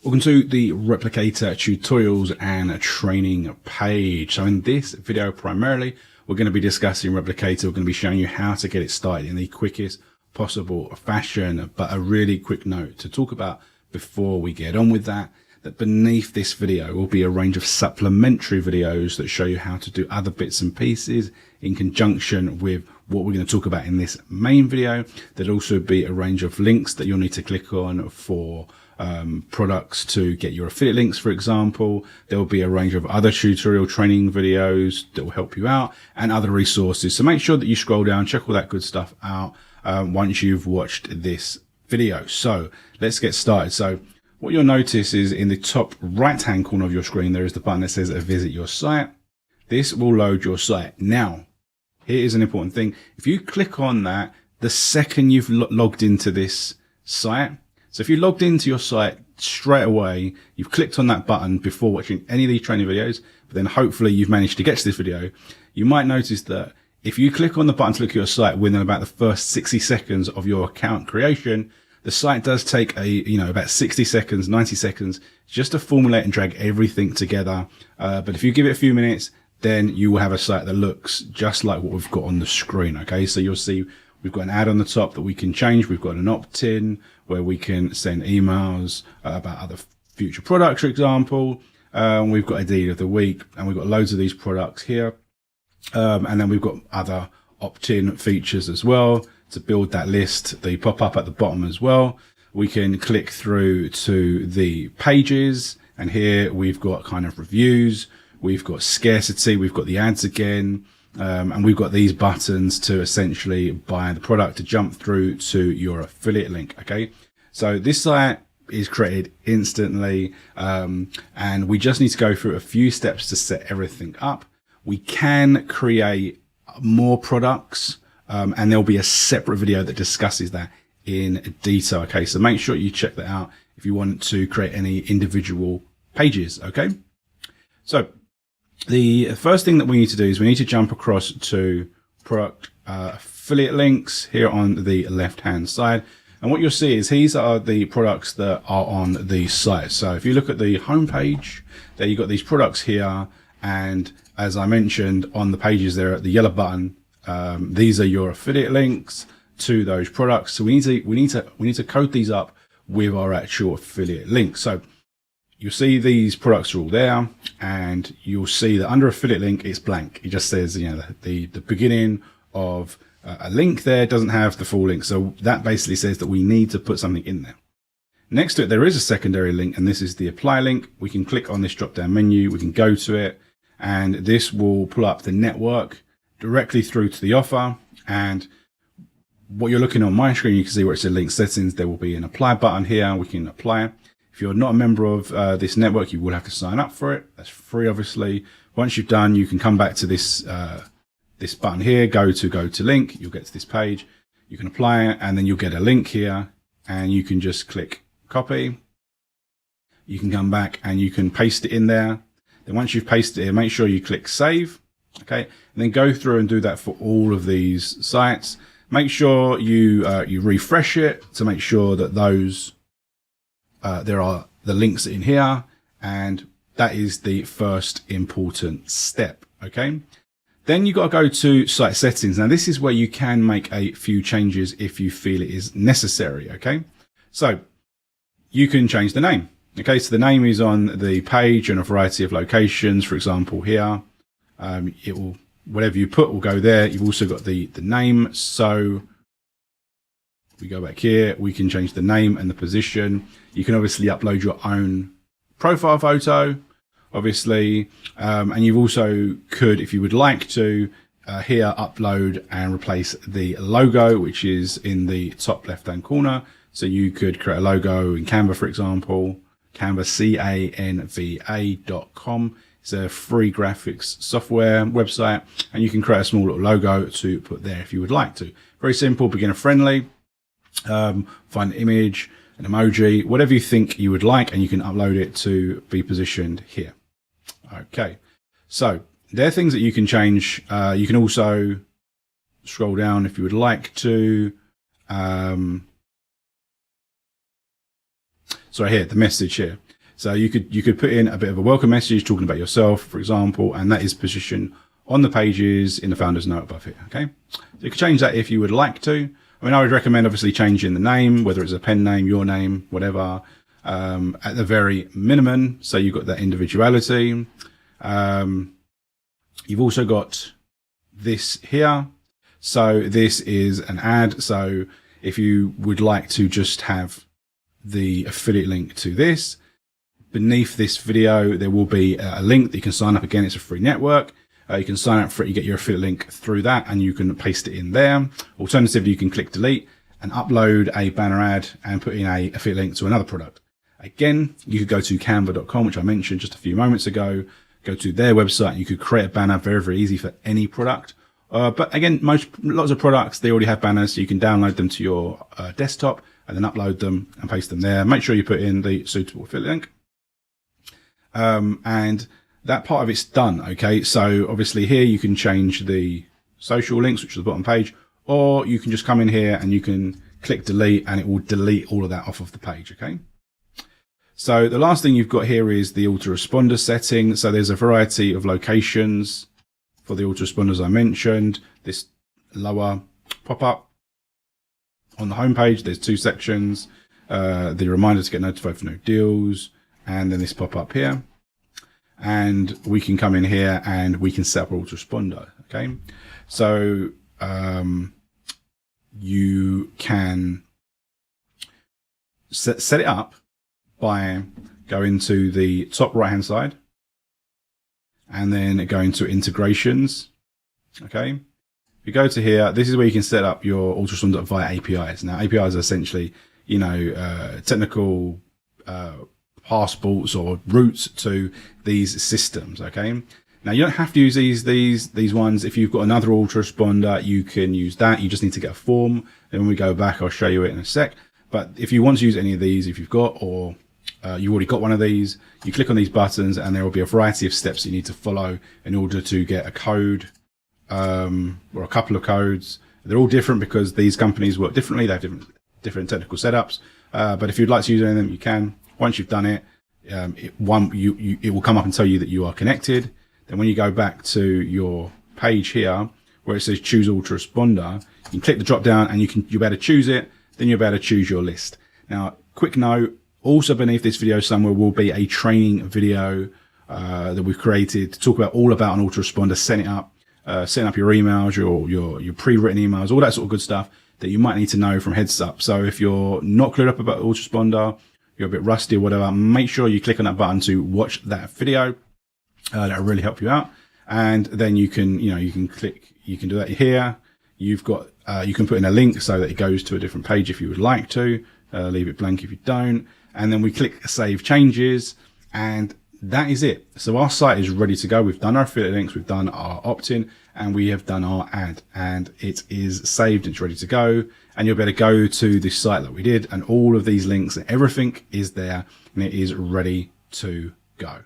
Welcome to the Replicator tutorials and training page. So in this video, primarily, we're going to be discussing Replicator. We're going to be showing you how to get it started in the quickest possible fashion. But a really quick note to talk about before we get on with that beneath this video will be a range of supplementary videos that show you how to do other bits and pieces in conjunction with what we're going to talk about in this main video. There'll also be a range of links that you'll need to click on for products to get your affiliate links, for example. There will be a range of other tutorial training videos that will help you out and other resources. So make sure that you scroll down, check all that good stuff out once you've watched this video. So let's get started. So what you'll notice is in the top right hand corner of your screen, there is the button that says visit your site. This will load your site. Now, here is an important thing. If you click on that, the second you've logged into this site, so if you logged into your site straight away, you've clicked on that button before watching any of these training videos, but then hopefully you've managed to get to this video, you might notice that if you click on the button to look at your site within about the first 60 seconds of your account creation, the site does take about 60 seconds, 90 seconds just to formulate and drag everything together. But if you give it a few minutes, then you will have a site that looks just like what we've got on the screen. Okay, so you'll see we've got an ad on the top that we can change. We've got an opt-in where we can send emails about other future products, for example. We've got a deal of the week, and we've got loads of these products here. And then we've got other opt-in features as well to build that list. They pop up at the bottom as well. We can click through to the pages, and here we've got kind of reviews. We've got scarcity. We've got the ads again. And we've got these buttons to essentially buy the product to jump through to your affiliate link. Okay, so this site is created instantly, and we just need to go through a few steps to set everything up. We can create more products, and there'll be a separate video that discusses that in detail. Okay, so make sure you check that out if you want to create any individual pages. Okay, so the first thing that we need to do is we need to jump across to product affiliate links here on the left hand side. And what you'll see is these are the products that are on the site. So if you look at the home page, there you've got these products here. And as I mentioned on the pages there at the yellow button, these are your affiliate links to those products. So we need to code ththese up with our actual affiliate link. So you'll see these products are all there, and you'll see that under affiliate link, it's blank. It just says, the beginning of a link there doesn't have the full link. So that basically says that we need to put something in there. Next to it, there is a secondary link, and this is the apply link. We can click on this drop down menu. We can go to it, and this will pull up the network directly through to the offer. And what you're looking on my screen, you can see where it says link settings. There will be an apply button here. We can apply it. If you're not a member of this network, you will have to sign up for it. That's free, obviously. Once you've done, you can come back to this this button here, go to link. You'll get to this page. You can apply it, and then you'll get a link here, and you can just click copy. You can come back and you can paste it in there. Then once you've pasted it in, make sure you click save. Okay, and then go through and do that for all of these sites. Make sure you refresh it to make sure that those there are the links in here, and that is the first important step. Okay, then you got to go to site settings. Now this is where you can make a few changes if you feel it is necessary. Okay, so you can change the name. Okay, so the name is on the page in a variety of locations. For example, here it will, whatever you put will go there. You've also got the name. So we go back here, we can change the name and the position. You can obviously upload your own profile photo, obviously. And you also could, if you would like to, here upload and replace the logo, which is in the top left-hand corner. So you could create a logo in Canva, for example, Canva, canva.com. It's a free graphics software website, and you can create a small little logo to put there if you would like to. Very simple, beginner friendly. Find an image, an emoji, whatever you think you would like, and you can upload it to be positioned here. Okay, so there are things that you can change. You can also scroll down if you would like to. So here, the message here. So you could put in a bit of a welcome message talking about yourself, for example, and that is positioned on the pages in the founder's note above here. Okay, so you can change that if you would like to. I mean, I would recommend obviously changing the name, whether it's a pen name, your name, whatever, at the very minimum, so you've got that individuality. You've also got this here. So this is an ad. So if you would like to just have the affiliate link to this, beneath this video, there will be a link that you can sign up. Again, it's a free network. You can sign up for it. You get your affiliate link through that and you can paste it in there. Alternatively, you can click delete and upload a banner ad and put in a affiliate link to another product. Again, you could go to canva.com, which I mentioned just a few moments ago, go to their website and you could create a banner very, very easy for any product. But again, lots of products, they already have banners, so you can download them to your desktop and then upload them and paste them there. Make sure you put in the suitable affiliate link. And that part of it's done. Okay. So obviously here you can change the social links, which is the bottom page, or you can just come in here and you can click delete and it will delete all of that off of the page. Okay. So the last thing you've got here is the autoresponder setting. So there's a variety of locations for the autoresponders I mentioned. This lower pop-up on the homepage, there's two sections, the reminder to get notified for new deals, and then this pop-up here. And we can come in here and we can set up an autoresponder. Okay. So, you can set it up by going to the top right hand side and then going to integrations. Okay. If you go to here, this is where you can set up your autoresponder via APIs. Now, APIs are essentially, technical, passports or routes to these systems. Okay. Now you don't have to use these ones. If you've got another autoresponder, you can use that. You just need to get a form. Then when we go back, I'll show you it in a sec. But if you want to use any of these, if you've got, or you already got one of these, you click on these buttons and there will be a variety of steps you need to follow in order to get a code, or a couple of codes. They're all different because these companies work differently. They have different technical setups. But if you'd like to use any of them, you can. Once you've done it, it will come up and tell you that you are connected. Then when you go back to your page here, where it says choose autoresponder, you can click the drop down and you'll be able to choose it. Then you'll be able to choose your list. Now, quick note, also beneath this video somewhere will be a training video that we've created to talk about all about an autoresponder, setting up your emails, your pre-written emails, all that sort of good stuff that you might need to know from heads up. So if you're not cleared up about autoresponder, you're a bit rusty or whatever, make sure you click on that button to watch that video. That'll really help you out. And then you can do that here. You've got, you can put in a link so that it goes to a different page if you would like to, leave it blank if you don't. And then we click save changes and that is it. So our site is ready to go. We've done our affiliate links, we've done our opt-in, and we have done our ad, and it is saved. It's ready to go. And you'll be able to go to this site that we did, and all of these links and everything is there and it is ready to go.